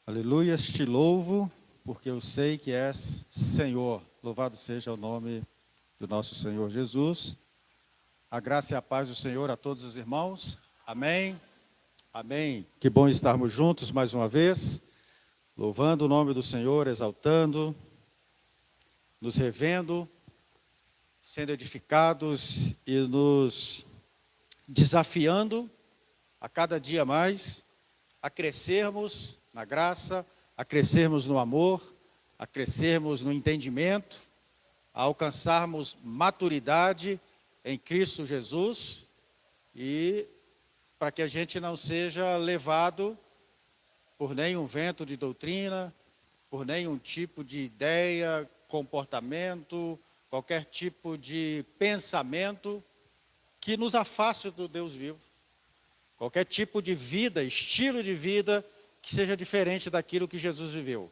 Aleluia, te louvo, porque eu sei que és Senhor. Louvado seja o nome do nosso Senhor Jesus. A graça e a paz do Senhor a todos os irmãos. Amém. Amém. Que bom estarmos juntos mais uma vez, louvando o nome do Senhor, exaltando, nos revendo, sendo edificados e nos desafiando a cada dia mais a crescermos na graça, a crescermos no amor, a crescermos no entendimento, a alcançarmos maturidade em Cristo Jesus e para que a gente não seja levado por nenhum vento de doutrina, por nenhum tipo de ideia, comportamento, qualquer tipo de pensamento que nos afaste do Deus vivo. Qualquer tipo de vida, estilo de vida que seja diferente daquilo que Jesus viveu.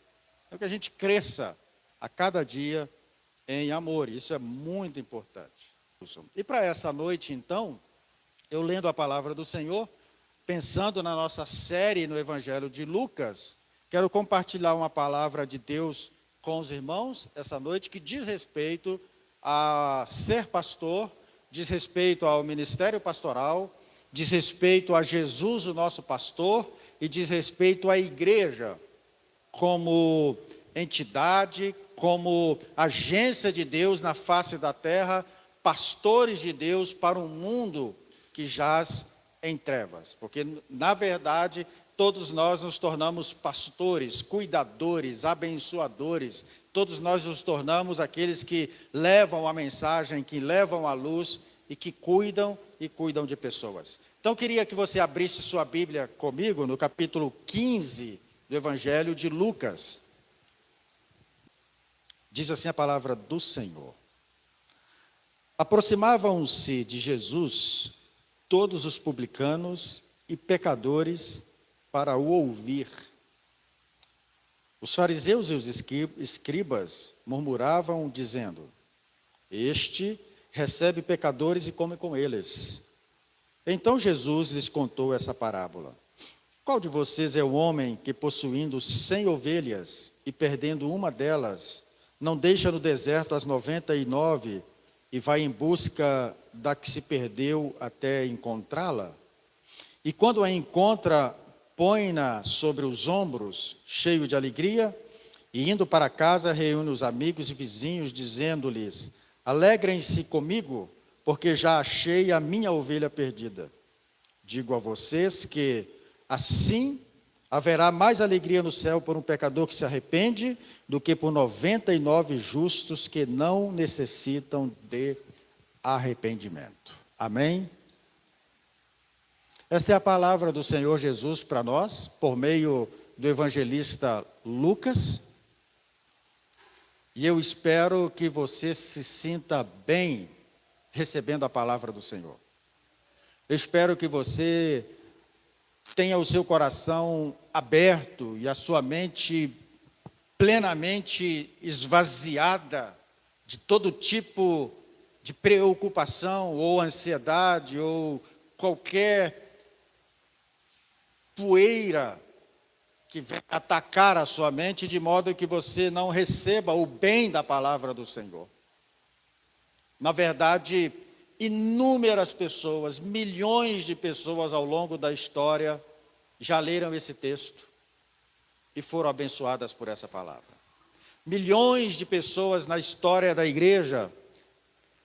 Então que a gente cresça a cada dia em amor, isso é muito importante. E para essa noite, então, eu lendo a palavra do Senhor, pensando na nossa série no Evangelho de Lucas, quero compartilhar uma palavra de Deus com os irmãos essa noite que diz respeito a ser pastor, diz respeito ao ministério pastoral, diz respeito a Jesus, o nosso pastor, e diz respeito à igreja como entidade, como agência de Deus na face da terra, pastores de Deus para um mundo que jaz em trevas. Porque, na verdade, todos nós nos tornamos pastores, cuidadores, abençoadores, todos nós nos tornamos aqueles que levam a mensagem, que levam a luz e que cuidam de pessoas. Então, eu queria que você abrisse sua Bíblia comigo no capítulo 15 do Evangelho de Lucas. Diz assim a palavra do Senhor. Aproximavam-se de Jesus todos os publicanos e pecadores para o ouvir. Os fariseus e os escribas murmuravam, dizendo: Este recebe pecadores e come com eles. Então Jesus lhes contou essa parábola. Qual de vocês é o homem que, possuindo 100 ovelhas e perdendo uma delas, não deixa no deserto as 99 e vai em busca da que se perdeu até encontrá-la? E quando a encontra, põe-na sobre os ombros, cheio de alegria, e indo para casa reúne os amigos e vizinhos, dizendo-lhes: Alegrem-se comigo, porque já achei a minha ovelha perdida. Digo a vocês que, assim, haverá mais alegria no céu por um pecador que se arrepende, do que por 99 justos que não necessitam de arrependimento. Amém? Esta é a palavra do Senhor Jesus para nós, por meio do evangelista Lucas. E eu espero que você se sinta bem recebendo a palavra do Senhor. Eu espero que você tenha o seu coração aberto e a sua mente plenamente esvaziada de todo tipo de preocupação ou ansiedade ou qualquer poeira que venha atacar a sua mente, de modo que você não receba o bem da palavra do Senhor. Na verdade, inúmeras pessoas, milhões de pessoas ao longo da história já leram esse texto e foram abençoadas por essa palavra. Milhões de pessoas na história da igreja,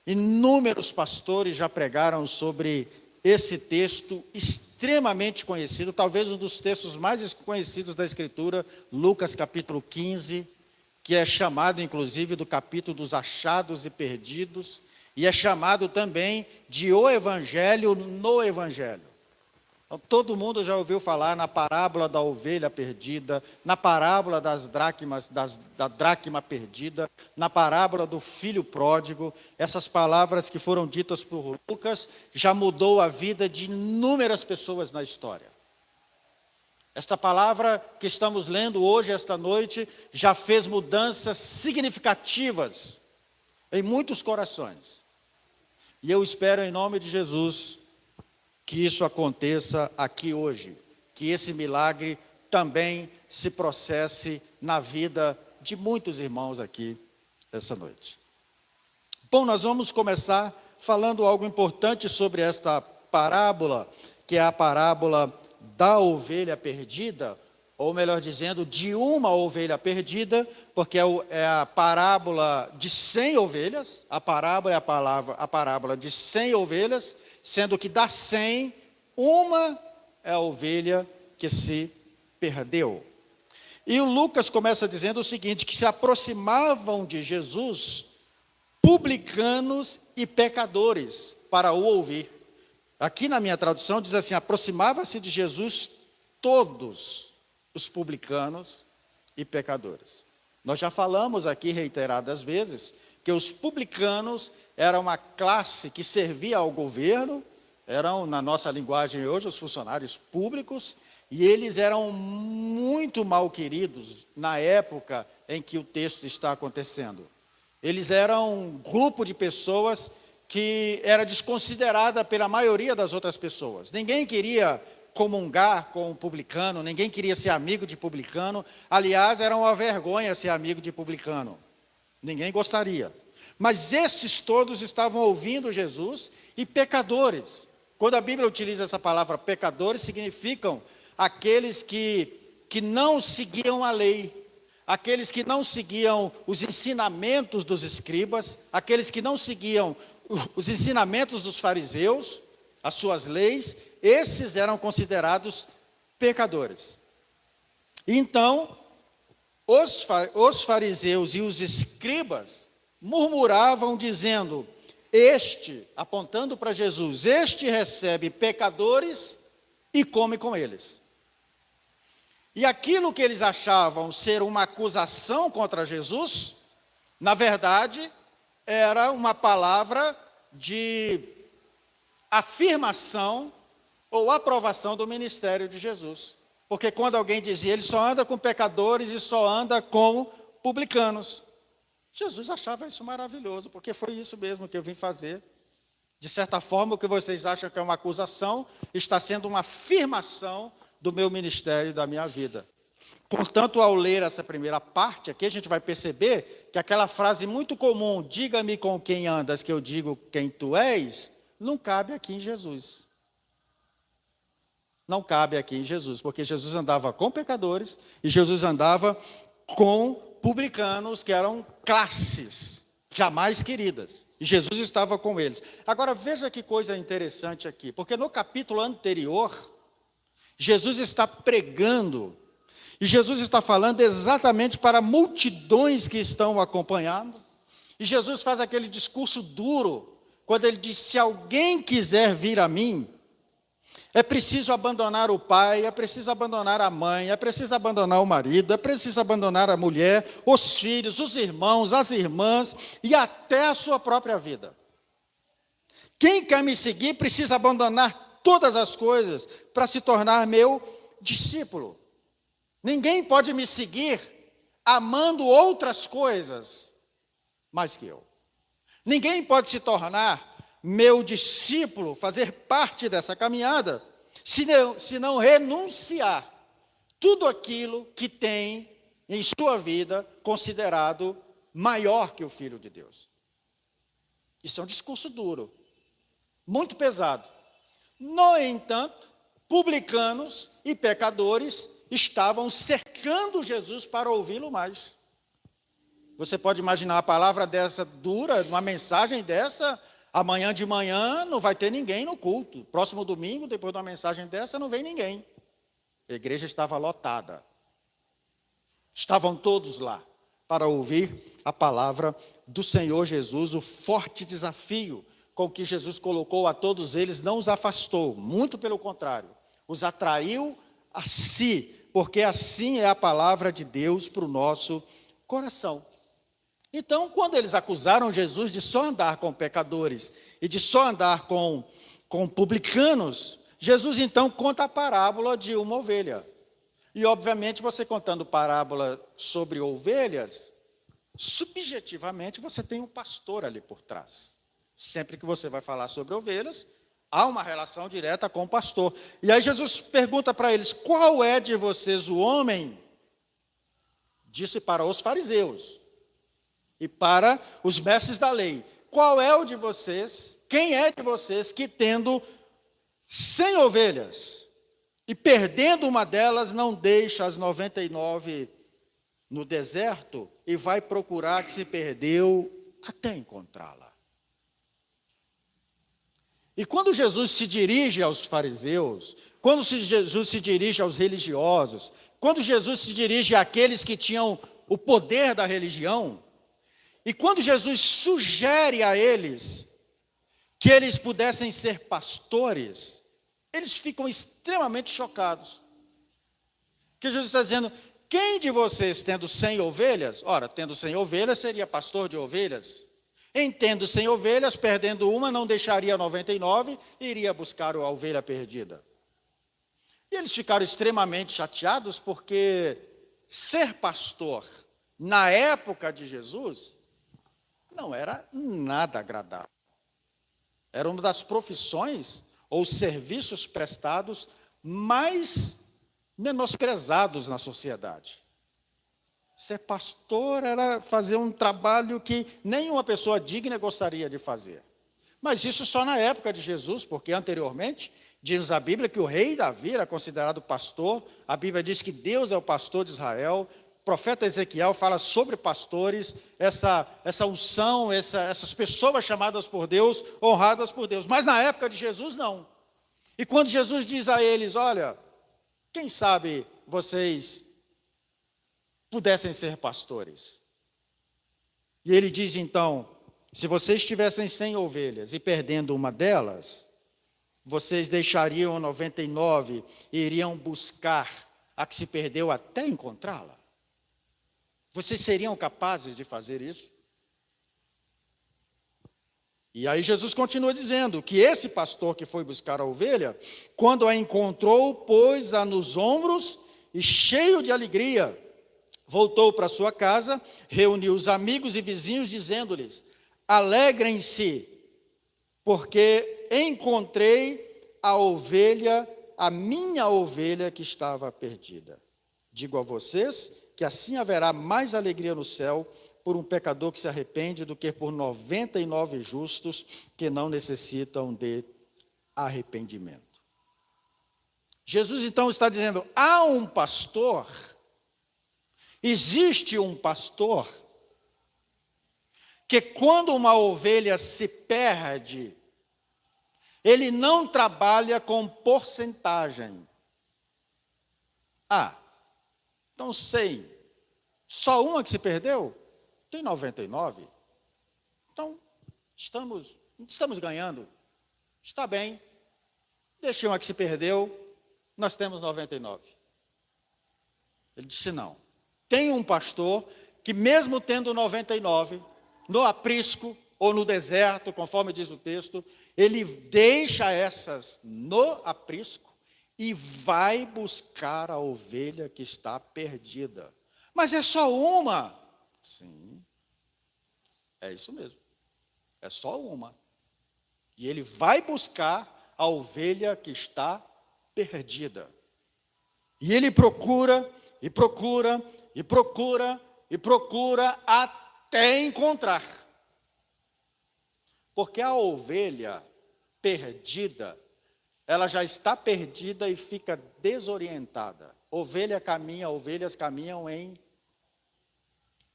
inúmeros pastores já pregaram sobre esse texto extremamente conhecido, talvez um dos textos mais conhecidos da Escritura, Lucas capítulo 15, que é chamado inclusive do capítulo dos achados e perdidos, e é chamado também de o Evangelho no Evangelho. Então, todo mundo já ouviu falar na parábola da ovelha perdida, na parábola das dracmas, da dracma perdida, na parábola do filho pródigo. Essas palavras que foram ditas por Lucas já mudou a vida de inúmeras pessoas na história. Esta palavra que estamos lendo hoje, esta noite, já fez mudanças significativas em muitos corações. E eu espero em nome de Jesus que isso aconteça aqui hoje, que esse milagre também se processe na vida de muitos irmãos aqui essa noite. Bom, nós vamos começar falando algo importante sobre esta parábola, que é a parábola da ovelha perdida, ou melhor dizendo, de uma ovelha perdida, porque é a parábola de 100 ovelhas, a parábola é a parábola de 100 ovelhas, sendo que das 100, uma é a ovelha que se perdeu. E o Lucas começa dizendo o seguinte, que se aproximavam de Jesus publicanos e pecadores para o ouvir. Aqui na minha tradução diz assim, aproximava-se de Jesus todos os publicanos e pecadores. Nós já falamos aqui reiteradas vezes que os publicanos eram uma classe que servia ao governo, eram, na nossa linguagem hoje, os funcionários públicos, e eles eram muito mal queridos na época em que o texto está acontecendo. Eles eram um grupo de pessoas que era desconsiderada pela maioria das outras pessoas. Ninguém queria comungar com o publicano, ninguém queria ser amigo de publicano. Aliás, era uma vergonha ser amigo de publicano. Ninguém gostaria. Mas esses todos estavam ouvindo Jesus e pecadores. Quando a Bíblia utiliza essa palavra pecadores, significam aqueles que não seguiam a lei, aqueles que não seguiam os ensinamentos dos escribas, aqueles que não seguiam os ensinamentos dos fariseus, as suas leis, esses eram considerados pecadores. Então, os fariseus e os escribas murmuravam dizendo, apontando para Jesus, este recebe pecadores e come com eles. E aquilo que eles achavam ser uma acusação contra Jesus, na verdade, era uma palavra de afirmação ou aprovação do ministério de Jesus. Porque quando alguém dizia, ele só anda com pecadores e só anda com publicanos. Jesus achava isso maravilhoso, porque foi isso mesmo que eu vim fazer. De certa forma, o que vocês acham que é uma acusação, está sendo uma afirmação do meu ministério e da minha vida. Portanto, ao ler essa primeira parte aqui, a gente vai perceber que aquela frase muito comum, diga-me com quem andas, que eu digo quem tu és, não cabe aqui em Jesus. Não cabe aqui em Jesus, porque Jesus andava com pecadores e Jesus andava com publicanos, que eram classes jamais queridas. E Jesus estava com eles. Agora, veja que coisa interessante aqui, porque no capítulo anterior, Jesus está pregando, e Jesus está falando exatamente para multidões que estão acompanhando, e Jesus faz aquele discurso duro, quando ele diz, se alguém quiser vir a mim, é preciso abandonar o pai, é preciso abandonar a mãe, é preciso abandonar o marido, é preciso abandonar a mulher, os filhos, os irmãos, as irmãs, e até a sua própria vida. Quem quer me seguir precisa abandonar todas as coisas para se tornar meu discípulo. Ninguém pode me seguir amando outras coisas mais que eu. Ninguém pode se tornar meu discípulo, fazer parte dessa caminhada, se não renunciar tudo aquilo que tem em sua vida considerado maior que o Filho de Deus. Isso é um discurso duro, muito pesado. No entanto, publicanos e pecadores estavam cercando Jesus para ouvi-lo mais. Você pode imaginar uma palavra dessa dura, uma mensagem dessa, amanhã de manhã não vai ter ninguém no culto. Próximo domingo, depois de uma mensagem dessa, não vem ninguém. A igreja estava lotada. Estavam todos lá para ouvir a palavra do Senhor Jesus, o forte desafio com que Jesus colocou a todos eles, não os afastou, muito pelo contrário, os atraiu a si, porque assim é a palavra de Deus para o nosso coração. Então, quando eles acusaram Jesus de só andar com pecadores e de só andar com publicanos, Jesus então conta a parábola de uma ovelha. E obviamente você contando parábola sobre ovelhas, subjetivamente você tem um pastor ali por trás. Sempre que você vai falar sobre ovelhas, há uma relação direta com o pastor. E aí Jesus pergunta para eles, qual é de vocês o homem Disse para os fariseus e para os mestres da lei: qual é o de vocês, quem é de vocês que tendo 100 ovelhas e perdendo uma delas, não deixa as 99 no deserto e vai procurar a que se perdeu até encontrá-la? E quando Jesus se dirige aos fariseus, quando Jesus se dirige aos religiosos, quando Jesus se dirige àqueles que tinham o poder da religião, e quando Jesus sugere a eles que eles pudessem ser pastores, eles ficam extremamente chocados. Porque Jesus está dizendo: quem de vocês tendo 100 ovelhas, ora, tendo 100 ovelhas seria pastor de ovelhas, em tendo 100 ovelhas, perdendo uma, não deixaria 99 e iria buscar a ovelha perdida. E eles ficaram extremamente chateados porque ser pastor na época de Jesus não era nada agradável. Era uma das profissões ou serviços prestados mais menosprezados na sociedade. Ser pastor era fazer um trabalho que nenhuma pessoa digna gostaria de fazer. Mas isso só na época de Jesus, porque anteriormente diz a Bíblia que o rei Davi era considerado pastor. A Bíblia diz que Deus é o pastor de Israel. O profeta Ezequiel fala sobre pastores, essa unção, essas pessoas chamadas por Deus, honradas por Deus. Mas na época de Jesus, não. E quando Jesus diz a eles: olha, quem sabe vocês pudessem ser pastores? E ele diz então: se vocês tivessem 100 ovelhas e perdendo uma delas, vocês deixariam 99 e iriam buscar a que se perdeu até encontrá-la? Vocês seriam capazes de fazer isso? E aí Jesus continua dizendo que esse pastor que foi buscar a ovelha, quando a encontrou, pôs-a nos ombros e, cheio de alegria, voltou para sua casa, reuniu os amigos e vizinhos, dizendo-lhes: alegrem-se, porque encontrei a ovelha, a minha ovelha que estava perdida. Digo a vocês que assim haverá mais alegria no céu por um pecador que se arrepende do que por 99 justos que não necessitam de arrependimento. Jesus então está dizendo: há um pastor, existe um pastor, que quando uma ovelha se perde, ele não trabalha com porcentagem. Ah, então 100, só uma que se perdeu? Tem 99. Então, estamos ganhando. Está bem. Deixei uma que se perdeu, nós temos 99. Ele disse: não. Tem um pastor que, mesmo tendo 99, no aprisco ou no deserto, conforme diz o texto, ele deixa essas no aprisco e vai buscar a ovelha que está perdida. Mas é só uma. Sim, é isso mesmo. É só uma. E ele vai buscar a ovelha que está perdida. E ele procura, e procura, e procura, e procura até encontrar. Porque a ovelha perdida, ela já está perdida e fica desorientada. Ovelhas caminham em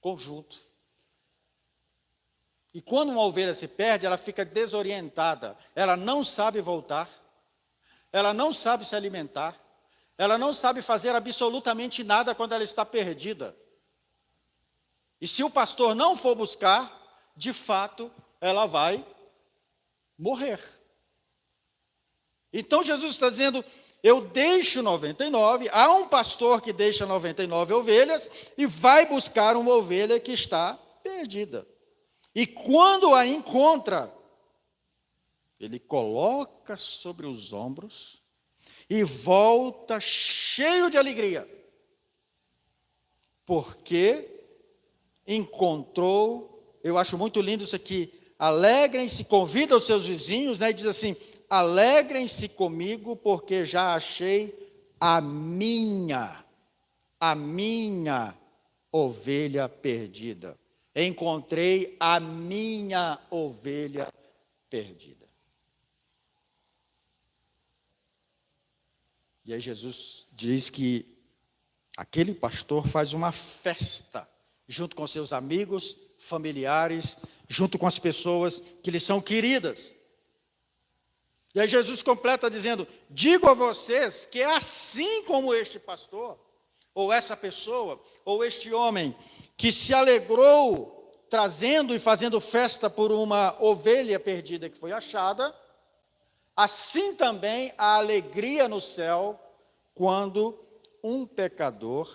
conjunto. E quando uma ovelha se perde, ela fica desorientada. Ela não sabe voltar, ela não sabe se alimentar, ela não sabe fazer absolutamente nada quando ela está perdida. E se o pastor não for buscar, de fato, ela vai morrer. Então Jesus está dizendo: eu deixo 99, há um pastor que deixa 99 ovelhas e vai buscar uma ovelha que está perdida. E quando a encontra, ele coloca sobre os ombros e volta cheio de alegria, porque encontrou. Eu acho muito lindo isso aqui: alegrem-se, convida os seus vizinhos, né, e diz assim: alegrem-se comigo, porque já achei a minha ovelha perdida. Encontrei a minha ovelha perdida. E aí Jesus diz que aquele pastor faz uma festa, junto com seus amigos, familiares, junto com as pessoas que lhe são queridas. E aí Jesus completa dizendo: digo a vocês que assim como este pastor, ou essa pessoa, ou este homem, que se alegrou trazendo e fazendo festa por uma ovelha perdida que foi achada, assim também a alegria no céu quando um pecador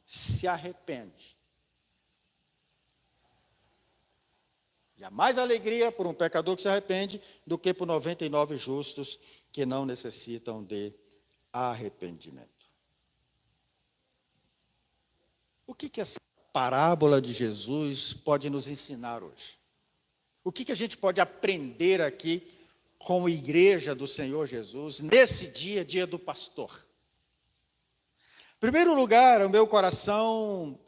se arrepende. E há mais alegria por um pecador que se arrepende do que por 99 justos que não necessitam de arrependimento. O que essa parábola de Jesus pode nos ensinar hoje? O que a gente pode aprender aqui como igreja do Senhor Jesus, nesse dia, dia do pastor? Em primeiro lugar, o meu coração,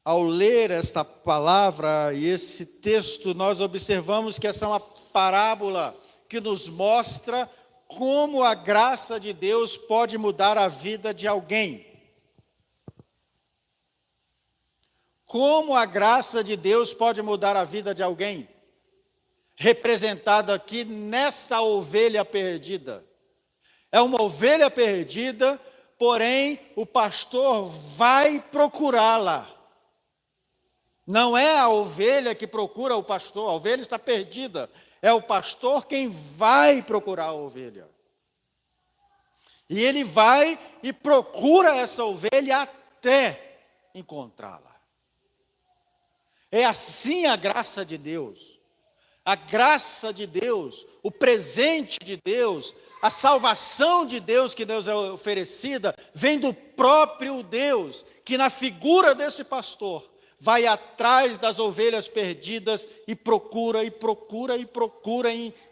ao ler esta palavra e esse texto, nós observamos que essa é uma parábola que nos mostra como a graça de Deus pode mudar a vida de alguém. Como a graça de Deus pode mudar a vida de alguém, representado aqui nessa ovelha perdida. É uma ovelha perdida, porém o pastor vai procurá-la. Não é a ovelha que procura o pastor, a ovelha está perdida. É o pastor quem vai procurar a ovelha. E ele vai e procura essa ovelha até encontrá-la. É assim a graça de Deus. A graça de Deus, o presente de Deus, a salvação de Deus que Deus é oferecida, vem do próprio Deus, que na figura desse pastor, vai atrás das ovelhas perdidas e procura,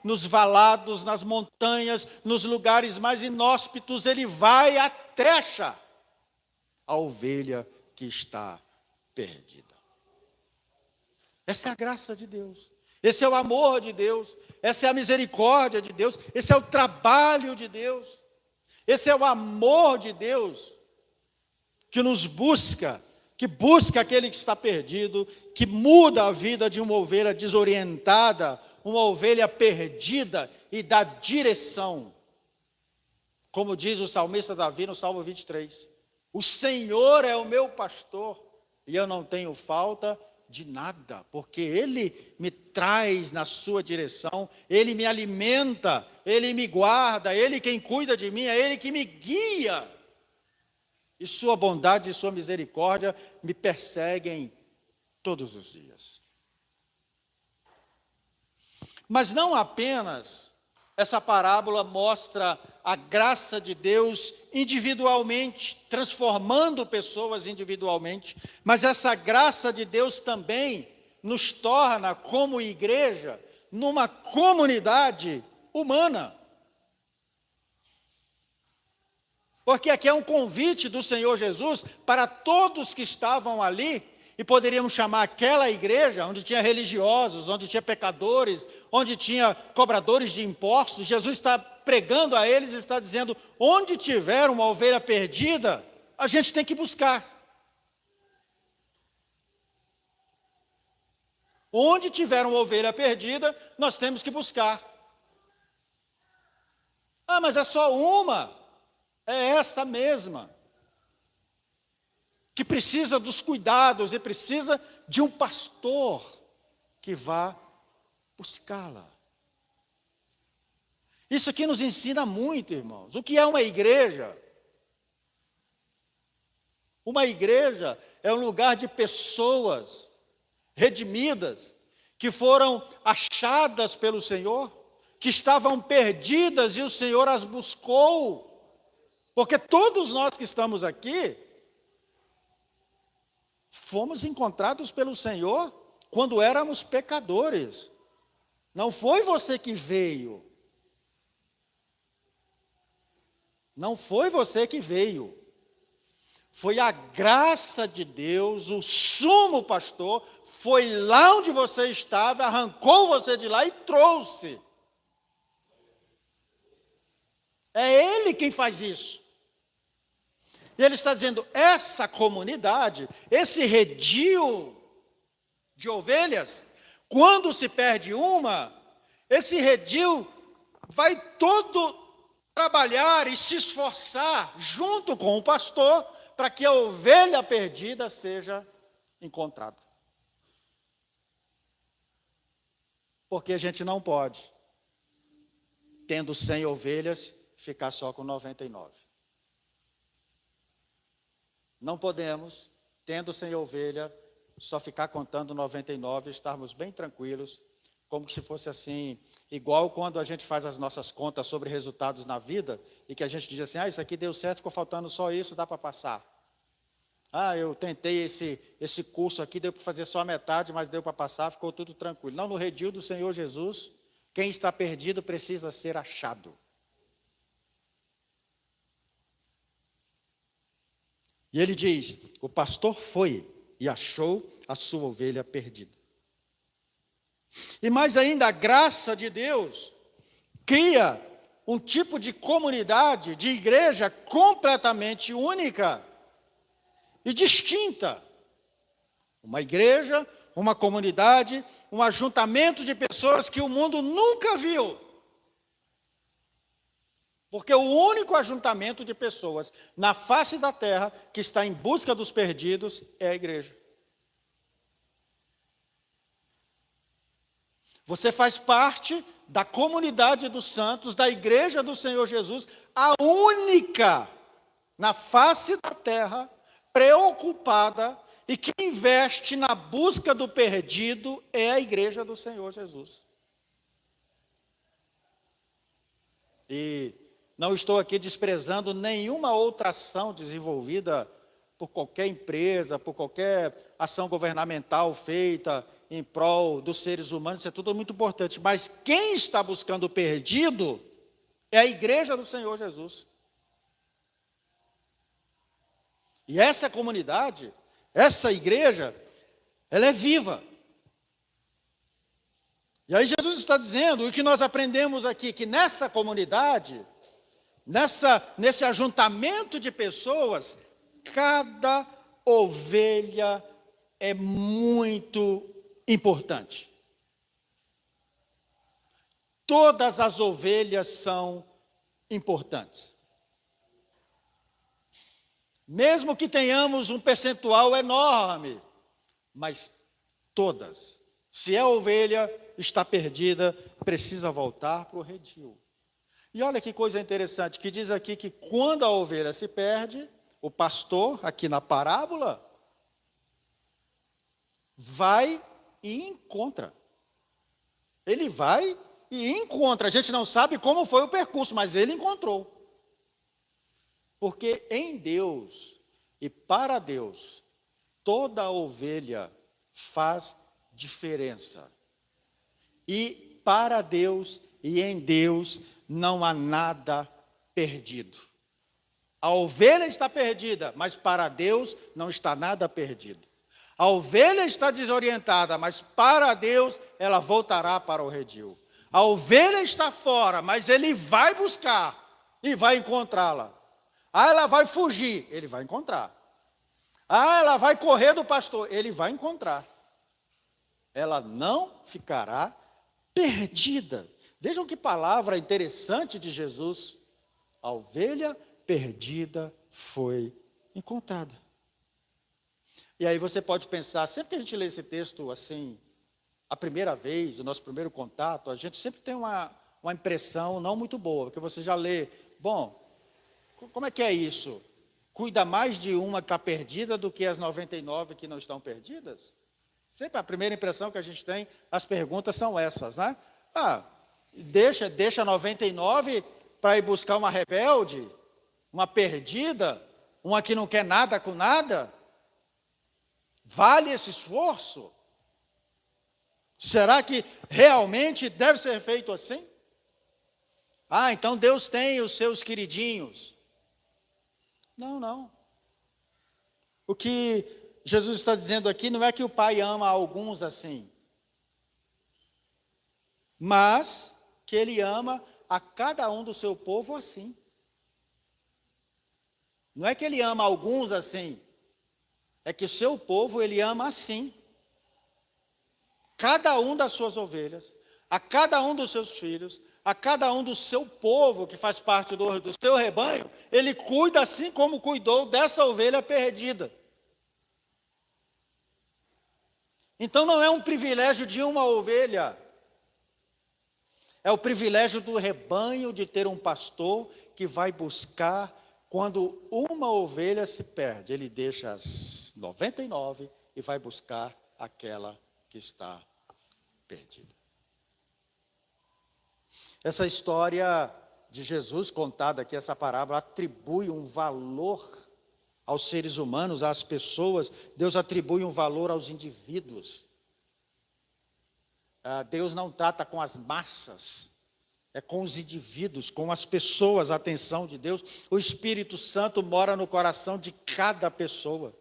nos valados, nas montanhas, nos lugares mais inóspitos, ele vai até achar a ovelha que está perdida. Essa é a graça de Deus, esse é o amor de Deus, essa é a misericórdia de Deus, esse é o trabalho de Deus, esse é o amor de Deus, que nos busca, que busca aquele que está perdido, que muda a vida de uma ovelha desorientada, uma ovelha perdida e dá direção. Como diz o salmista Davi no Salmo 23, o Senhor é o meu pastor e eu não tenho falta de nada, porque Ele me traz na sua direção, Ele me alimenta, Ele me guarda, Ele quem cuida de mim, é Ele que me guia. E sua bondade e sua misericórdia me perseguem todos os dias. Mas não apenas essa parábola mostra a graça de Deus individualmente, transformando pessoas individualmente, mas essa graça de Deus também nos torna, como igreja, numa comunidade humana. Porque aqui é um convite do Senhor Jesus para todos que estavam ali, e poderíamos chamar aquela igreja, onde tinha religiosos, onde tinha pecadores, onde tinha cobradores de impostos. Jesus está pregando a eles e está dizendo, onde tiver uma ovelha perdida, a gente tem que buscar. Onde tiver uma ovelha perdida, nós temos que buscar. Ah, mas é só uma. É essa mesma, que precisa dos cuidados e precisa de um pastor que vá buscá-la. Isso aqui nos ensina muito, irmãos. O que é uma igreja? Uma igreja é um lugar de pessoas redimidas, que foram achadas pelo Senhor, que estavam perdidas e o Senhor as buscou. Porque todos nós que estamos aqui, fomos encontrados pelo Senhor quando éramos pecadores. Não foi você que veio. Não foi você que veio. Foi a graça de Deus, o sumo pastor, foi lá onde você estava, arrancou você de lá e trouxe. É Ele quem faz isso. E Ele está dizendo, essa comunidade, esse redil de ovelhas, quando se perde uma, esse redil vai todo trabalhar e se esforçar junto com o pastor para que a ovelha perdida seja encontrada. Porque a gente não pode, tendo 100 ovelhas, ficar só com 99. Não podemos, tendo 100 ovelhas, só ficar contando 99 e estarmos bem tranquilos, como se fosse assim, igual quando a gente faz as nossas contas sobre resultados na vida, e que a gente diz assim, isso aqui deu certo, ficou faltando só isso, dá para passar. Eu tentei esse curso aqui, deu para fazer só a metade, mas deu para passar, ficou tudo tranquilo. Não, no redil do Senhor Jesus, quem está perdido precisa ser achado. E ele diz, o pastor foi e achou a sua ovelha perdida. E mais ainda, a graça de Deus cria um tipo de comunidade, de igreja completamente única e distinta. Uma igreja, uma comunidade, um ajuntamento de pessoas que o mundo nunca viu. Porque o único ajuntamento de pessoas na face da terra que está em busca dos perdidos é a igreja. Você faz parte da comunidade dos santos, da igreja do Senhor Jesus, a única na face da terra preocupada e que investe na busca do perdido é a igreja do Senhor Jesus. E não estou aqui desprezando nenhuma outra ação desenvolvida por qualquer empresa, por qualquer ação governamental feita em prol dos seres humanos, isso é tudo muito importante. Mas quem está buscando o perdido é a igreja do Senhor Jesus. E essa comunidade, essa igreja, ela é viva. E aí Jesus está dizendo, o que nós aprendemos aqui, que nessa comunidade, nesse ajuntamento de pessoas, cada ovelha é muito importante. Todas as ovelhas são importantes. Mesmo que tenhamos um percentual enorme, mas todas. Se a ovelha está perdida, precisa voltar para o redil. E olha que coisa interessante, que diz aqui que quando a ovelha se perde, o pastor, aqui na parábola, vai e encontra. Ele vai e encontra. A gente não sabe como foi o percurso, mas ele encontrou. Porque em Deus e para Deus, toda ovelha faz diferença. E para Deus e em Deus não há nada perdido. A ovelha está perdida, mas para Deus não está nada perdido. A ovelha está desorientada, mas para Deus ela voltará para o redil. A ovelha está fora, mas ele vai buscar e vai encontrá-la. Ela vai fugir, ele vai encontrar. Ela vai correr do pastor, ele vai encontrar. Ela não ficará perdida. Vejam que palavra interessante de Jesus. A ovelha perdida foi encontrada. E aí você pode pensar, sempre que a gente lê esse texto assim, a primeira vez, o nosso primeiro contato, a gente sempre tem uma impressão não muito boa, porque você já lê, bom, como é que é isso? Cuida mais de uma que está perdida do que as 99 que não estão perdidas? Sempre a primeira impressão que a gente tem, as perguntas são essas, né? Deixa 99 para ir buscar uma rebelde, uma perdida, uma que não quer nada com nada? Vale esse esforço? Será que realmente deve ser feito assim? Então Deus tem os seus queridinhos. Não. O que Jesus está dizendo aqui não é que o Pai ama alguns assim, mas que Ele ama a cada um do seu povo assim. Não é que Ele ama alguns assim, é que o seu povo Ele ama assim. Cada um das suas ovelhas, a cada um dos seus filhos, a cada um do seu povo que faz parte do seu rebanho, Ele cuida assim como cuidou dessa ovelha perdida. Então não é um privilégio de uma ovelha, é o privilégio do rebanho de ter um pastor que vai buscar quando uma ovelha se perde. Ele deixa as 99 e vai buscar aquela que está perdida. Essa história de Jesus contada aqui, essa parábola, atribui um valor aos seres humanos, às pessoas. Deus atribui um valor aos indivíduos. Deus não trata com as massas, é com os indivíduos, com as pessoas, a atenção de Deus. O Espírito Santo mora no coração de cada pessoa.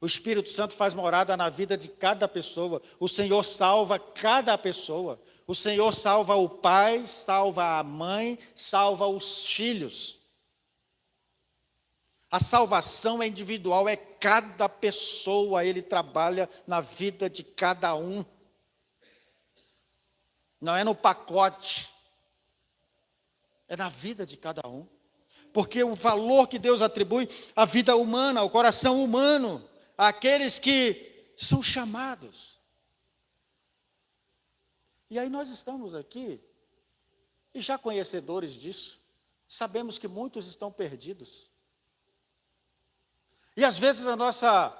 O Espírito Santo faz morada na vida de cada pessoa. O Senhor salva cada pessoa. O Senhor salva o pai, salva a mãe, salva os filhos. A salvação é individual, é cada pessoa, Ele trabalha na vida de cada um. Não é no pacote, é na vida de cada um. Porque o valor que Deus atribui à vida humana, ao coração humano, àqueles que são chamados. E aí nós estamos aqui, e já conhecedores disso, sabemos que muitos estão perdidos. E às vezes a nossa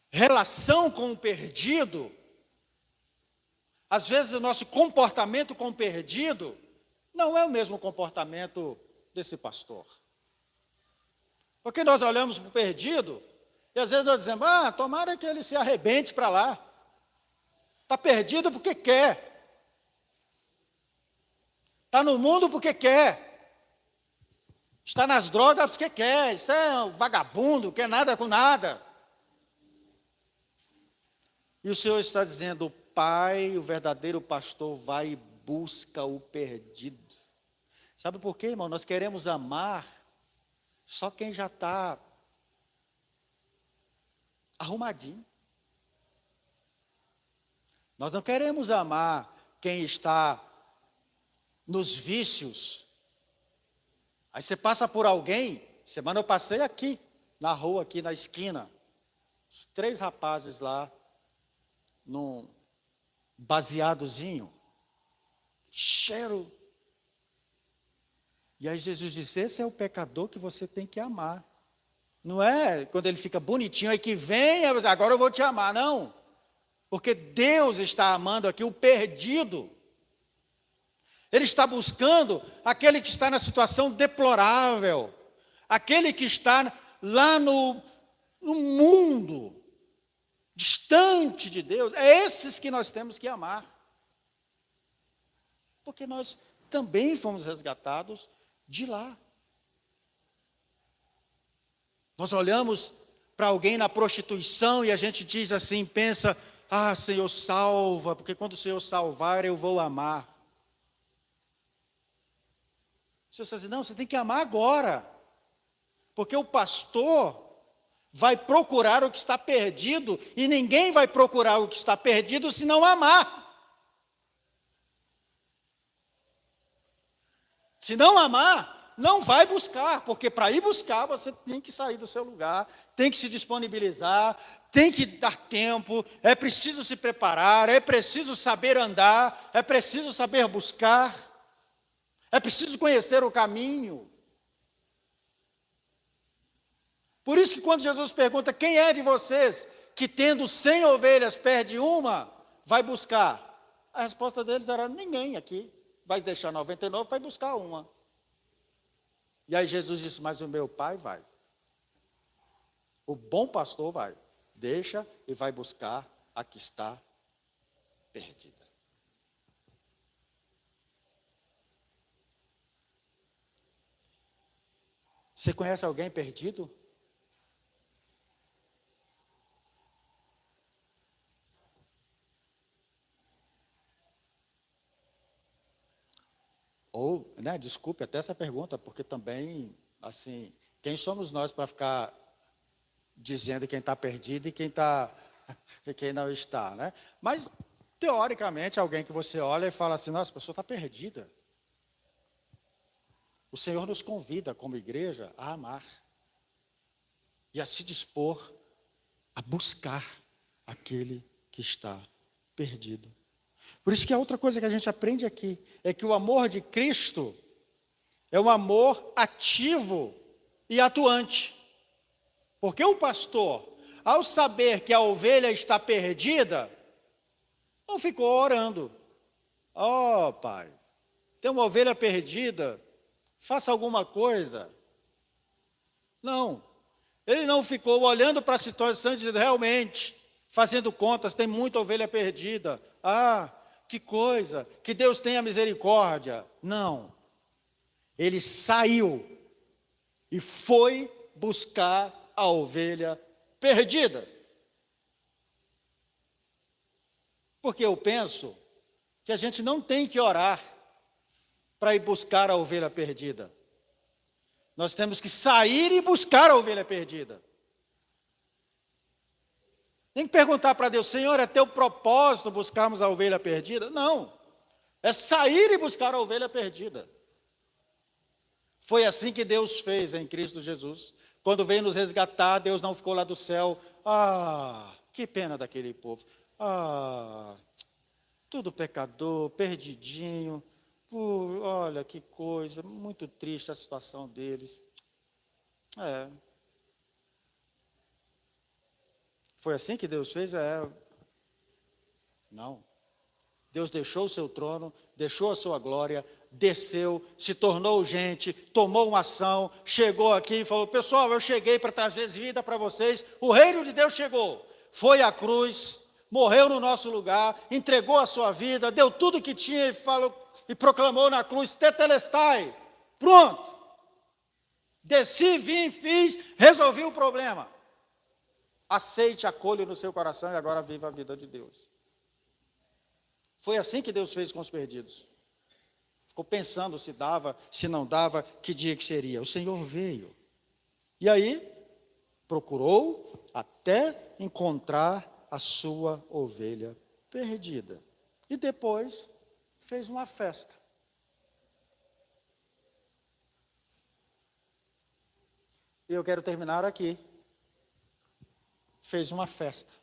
relação com o perdido, às vezes o nosso comportamento com o perdido, não é o mesmo comportamento desse pastor. Porque nós olhamos para o perdido, e às vezes nós dizemos, tomara que ele se arrebente para lá. Está perdido porque quer. Está no mundo porque quer. Está nas drogas porque quer. Isso é um vagabundo, quer nada com nada. E o Senhor está dizendo, o Pai, o verdadeiro pastor, vai e busca o perdido. Sabe por quê, irmão? Nós queremos amar só quem já está arrumadinho. Nós não queremos amar quem está nos vícios. Aí você passa por alguém, semana eu passei aqui, na rua, aqui na esquina, os 3 rapazes lá, num baseadozinho, cheiro. E aí Jesus disse, esse é o pecador que você tem que amar. Não é quando ele fica bonitinho, aí que vem, agora eu vou te amar, não. Porque Deus está amando aqui o perdido. Ele está buscando aquele que está na situação deplorável, aquele que está lá no mundo, distante de Deus. É esses que nós temos que amar. Porque nós também fomos resgatados de lá. Nós olhamos para alguém na prostituição e a gente diz assim, pensa, Senhor, salva, porque quando o Senhor salvar, eu vou amar. O Senhor diz, não, você tem que amar agora, porque o pastor vai procurar o que está perdido, e ninguém vai procurar o que está perdido se não amar. Se não amar, não vai buscar, porque para ir buscar você tem que sair do seu lugar, tem que se disponibilizar, tem que dar tempo, é preciso se preparar, é preciso saber andar, é preciso saber buscar, é preciso conhecer o caminho. Por isso que quando Jesus pergunta, quem é de vocês que tendo 100 ovelhas perde uma, vai buscar? A resposta deles era, ninguém aqui. Vai deixar 99 para ir buscar uma. E aí Jesus disse, mas o meu Pai vai. O bom pastor vai. Deixa e vai buscar a que está perdida. Você conhece alguém perdido? Ou, né, desculpe até essa pergunta, porque também, assim, quem somos nós para ficar dizendo quem está perdido e e quem não está, né? Mas, teoricamente, alguém que você olha e fala assim, nossa, a pessoa está perdida. O Senhor nos convida, como igreja, a amar e a se dispor a buscar aquele que está perdido. Por isso que a outra coisa que a gente aprende aqui é que o amor de Cristo é um amor ativo e atuante. Porque o pastor, ao saber que a ovelha está perdida, não ficou orando. Oh, pai, tem uma ovelha perdida, faça alguma coisa. Não, ele não ficou olhando para a situação e dizendo, realmente, fazendo contas, tem muita ovelha perdida. Ah, que coisa, que Deus tenha misericórdia. Não, ele saiu e foi buscar a ovelha perdida. Porque eu penso que a gente não tem que orar para ir buscar a ovelha perdida. Nós temos que sair e buscar a ovelha perdida. Tem que perguntar para Deus, Senhor, é teu propósito buscarmos a ovelha perdida? Não, é sair e buscar a ovelha perdida. Foi assim que Deus fez em Cristo Jesus. Quando veio nos resgatar, Deus não ficou lá do céu. Ah, que pena daquele povo. Ah, tudo pecador, perdidinho. Olha que coisa, muito triste a situação deles. Foi assim que Deus fez? Não. Deus deixou o seu trono, deixou a sua glória, desceu, se tornou gente, tomou uma ação, chegou aqui e falou, pessoal, eu cheguei para trazer vida para vocês, o reino de Deus chegou, foi à cruz, morreu no nosso lugar, entregou a sua vida, deu tudo que tinha e proclamou na cruz, tetelestai, pronto, desci, vim, fiz, resolvi o problema, aceite, acolha no seu coração e agora viva a vida de Deus. Foi assim que Deus fez com os perdidos. Ficou pensando se dava, se não dava, que dia que seria. O Senhor veio. E aí, procurou até encontrar a sua ovelha perdida. E depois, fez uma festa. E eu quero terminar aqui. Fez uma festa.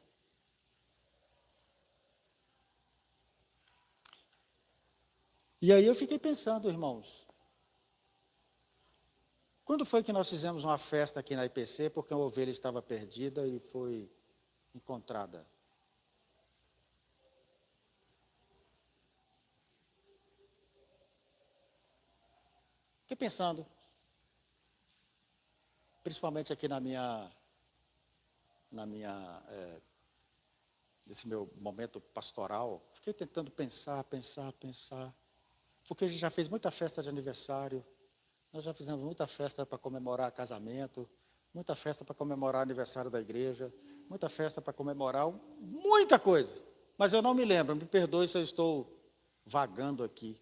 E aí eu fiquei pensando, irmãos, quando foi que nós fizemos uma festa aqui na IPC porque uma ovelha estava perdida e foi encontrada? Fiquei pensando, principalmente aqui nesse meu momento pastoral, fiquei tentando pensar, porque a gente já fez muita festa de aniversário, nós já fizemos muita festa para comemorar casamento, muita festa para comemorar aniversário da igreja, muita festa para comemorar muita coisa. Mas eu não me lembro, me perdoe se eu estou vagando aqui.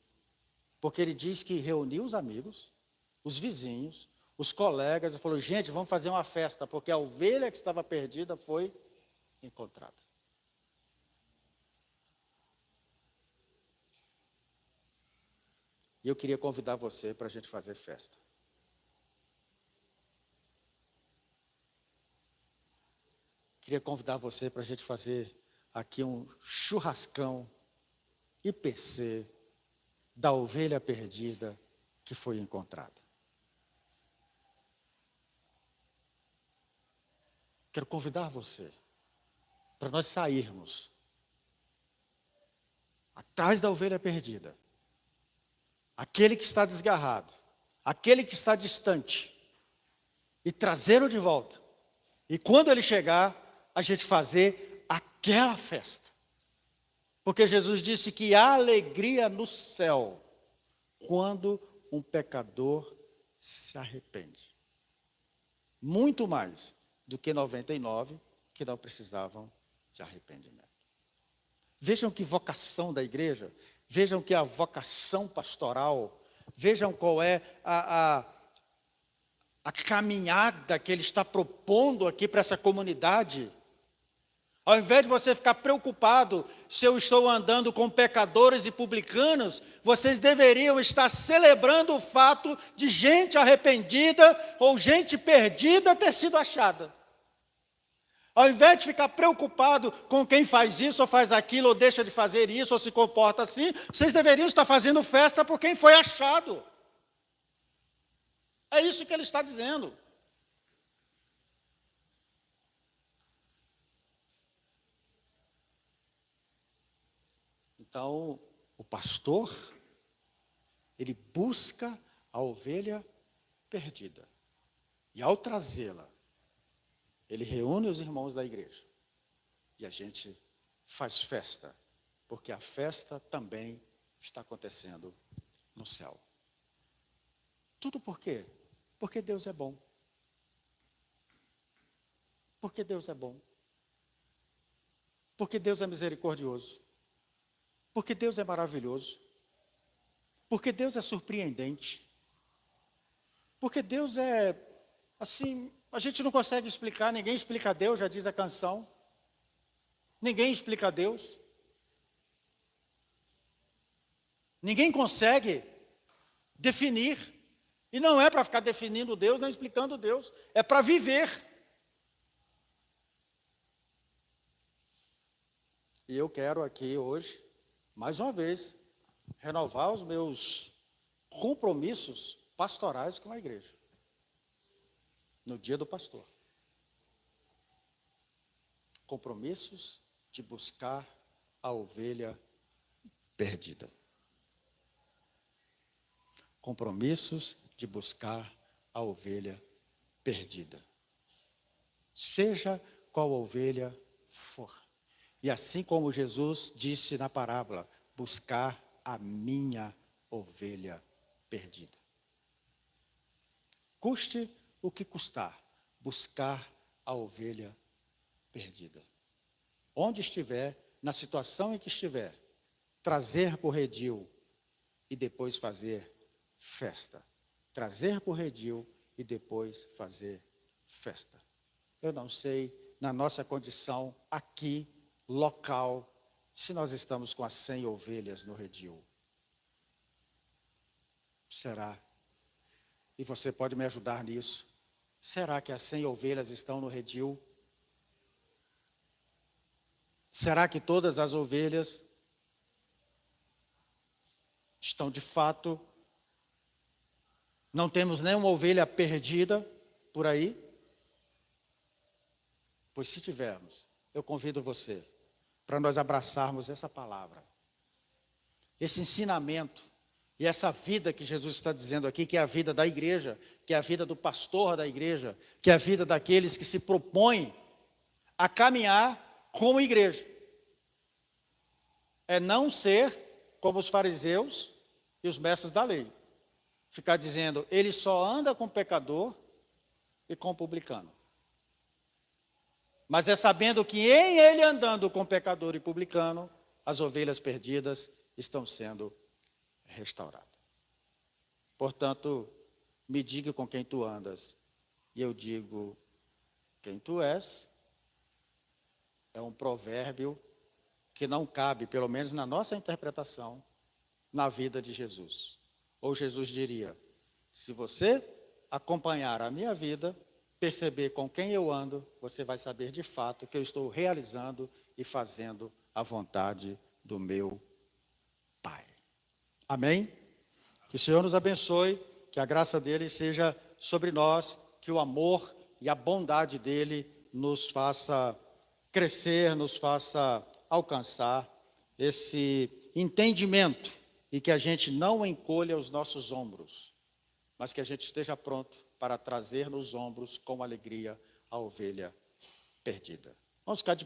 Porque ele diz que reuniu os amigos, os vizinhos, os colegas, e falou, gente, vamos fazer uma festa, porque a ovelha que estava perdida foi encontrada. E eu queria convidar você para a gente fazer festa. Queria convidar você para a gente fazer aqui um churrascão IPC da ovelha perdida que foi encontrada. Quero convidar você para nós sairmos atrás da ovelha perdida. Aquele que está desgarrado, aquele que está distante, e trazê-lo de volta. E quando ele chegar, a gente fazer aquela festa. Porque Jesus disse que há alegria no céu quando um pecador se arrepende. Muito mais do que 99 que não precisavam de arrependimento. Vejam que vocação da igreja. Vejam que a vocação pastoral Vejam qual é a caminhada que ele está propondo aqui para essa comunidade. Ao invés de você ficar preocupado se eu estou andando com pecadores e publicanos, vocês deveriam estar celebrando o fato de gente arrependida ou gente perdida ter sido achada. Ao invés de ficar preocupado com quem faz isso ou faz aquilo, ou deixa de fazer isso, ou se comporta assim, vocês deveriam estar fazendo festa por quem foi achado. É isso que ele está dizendo. Então, o pastor, ele busca a ovelha perdida. E ao trazê-la, ele reúne os irmãos da igreja. E a gente faz festa, porque a festa também está acontecendo no céu. Tudo por quê? Porque Deus é bom. Porque Deus é bom. Porque Deus é misericordioso. Porque Deus é maravilhoso. Porque Deus é surpreendente. Porque Deus é, assim, a gente não consegue explicar, ninguém explica Deus, já diz a canção. Ninguém explica Deus. Ninguém consegue definir. E não é para ficar definindo Deus, nem explicando Deus. É para viver. E eu quero aqui hoje, mais uma vez, renovar os meus compromissos pastorais com a igreja. No dia do pastor. Compromissos de buscar a ovelha perdida. Compromissos de buscar a ovelha perdida. Seja qual ovelha for. E assim como Jesus disse na parábola, buscar a minha ovelha perdida. Custe o que custar, buscar a ovelha perdida. Onde estiver, na situação em que estiver, trazer para o redil e depois fazer festa. Trazer para o redil e depois fazer festa. Eu não sei, na nossa condição aqui, local, se nós estamos com as 100 ovelhas no redil. Será? E você pode me ajudar nisso. Será que as 100 ovelhas estão no redil? Será que todas as ovelhas estão de fato? Não temos nenhuma ovelha perdida por aí? Pois se tivermos, eu convido você para nós abraçarmos essa palavra, esse ensinamento e essa vida que Jesus está dizendo aqui, que é a vida da igreja, que é a vida do pastor da igreja, que é a vida daqueles que se propõem a caminhar como igreja. É não ser como os fariseus e os mestres da lei. Ficar dizendo, ele só anda com pecador e com publicano. Mas é sabendo que em ele andando com pecador e publicano, as ovelhas perdidas estão sendo restauradas. Portanto, me diga com quem tu andas, e eu digo quem tu és. É um provérbio que não cabe, pelo menos na nossa interpretação, na vida de Jesus. Ou Jesus diria, se você acompanhar a minha vida, perceber com quem eu ando, você vai saber de fato que eu estou realizando e fazendo a vontade do meu Pai. Amém? Que o Senhor nos abençoe, que a graça dele seja sobre nós, que o amor e a bondade dele nos faça crescer, nos faça alcançar esse entendimento e que a gente não encolha os nossos ombros, mas que a gente esteja pronto para trazer nos ombros com alegria a ovelha perdida. Vamos ficar de